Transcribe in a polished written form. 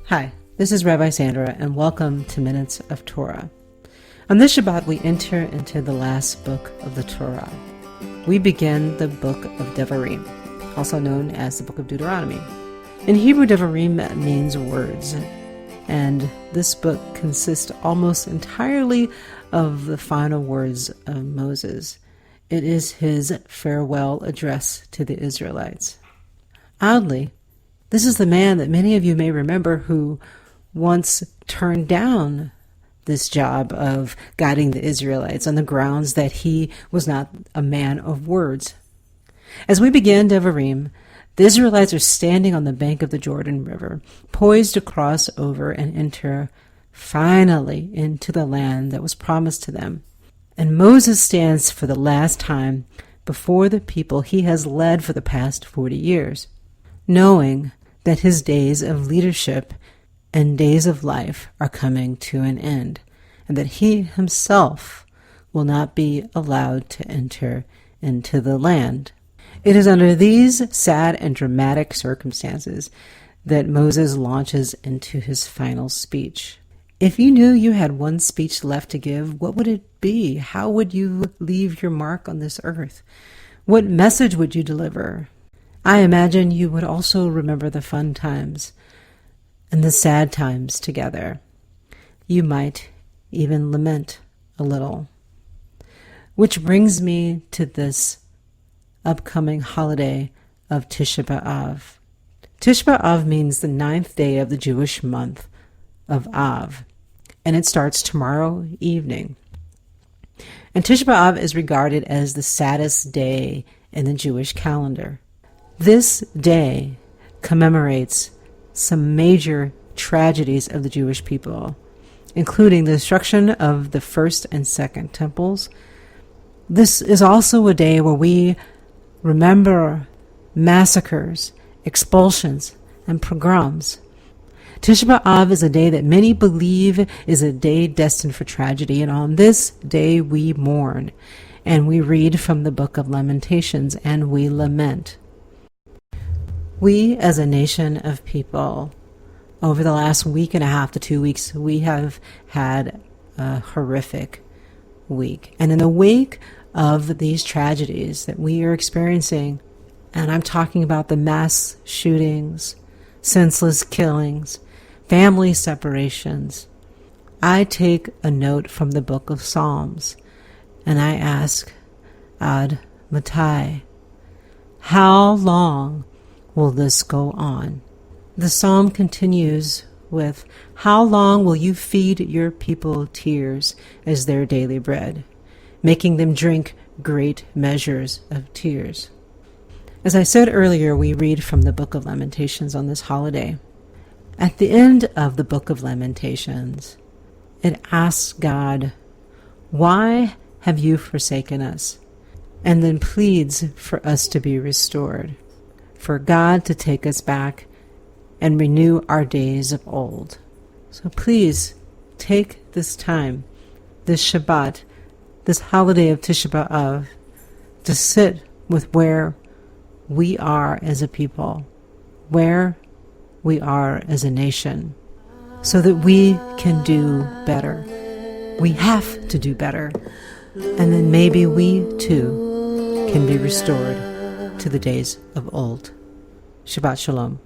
Hi, this is Rabbi Sandra, and welcome to Minutes of Torah. On this Shabbat, we enter into the last book of the Torah. We begin the book of Devarim, also known as the book of Deuteronomy. In Hebrew, Devarim means words, and this book consists almost entirely of the final words of Moses. It is his farewell address to the Israelites. Oddly, this is the man that many of you may remember who once turned down this job of guiding the Israelites on the grounds that he was not a man of words. As we begin Devarim, the Israelites are standing on the bank of the Jordan River, poised to cross over and enter finally into the land that was promised to them. And Moses stands for the last time before the people he has led for the past 40 years, knowing that his days of leadership and days of life are coming to an end, and that he himself will not be allowed to enter into the land. It is under these sad and dramatic circumstances that Moses launches into his final speech. If you knew you had one speech left to give, what would it be? How would you leave your mark on this earth? What message would you deliver? I imagine you would also remember the fun times and the sad times together. You might even lament a little. Which brings me to this upcoming holiday of Tisha B'Av. Tisha B'Av means the 9th day of the Jewish month of Av, and it starts tomorrow evening. And Tisha B'Av is regarded as the saddest day in the Jewish calendar. This day commemorates some major tragedies of the Jewish people, including the destruction of the first and second temples. This is also a day where we remember massacres, expulsions, and pogroms. Tisha B'Av is a day that many believe is a day destined for tragedy, and on this day we mourn, and we read from the book of Lamentations, and we lament. We, as a nation of people, over the last week and a half to 2 weeks, we have had a horrific week. And in the wake of these tragedies that we are experiencing, and I'm talking about the mass shootings, senseless killings, family separations, I take a note from the book of Psalms, and I ask, Ad Matai, how long will this go on? The psalm continues with, how long will you feed your people tears as their daily bread, making them drink great measures of tears? As I said earlier, we read from the book of Lamentations on this holiday. At the end of the book of Lamentations, it asks God, why have you forsaken us? And then pleads for us to be restored, for God to take us back and renew our days of old. So please take this time, this Shabbat, this holiday of Tisha B'Av, to sit with where we are as a people, where we are as a nation, so that we can do better. We have to do better. And then maybe we too can be restored to the days of old. Shabbat Shalom.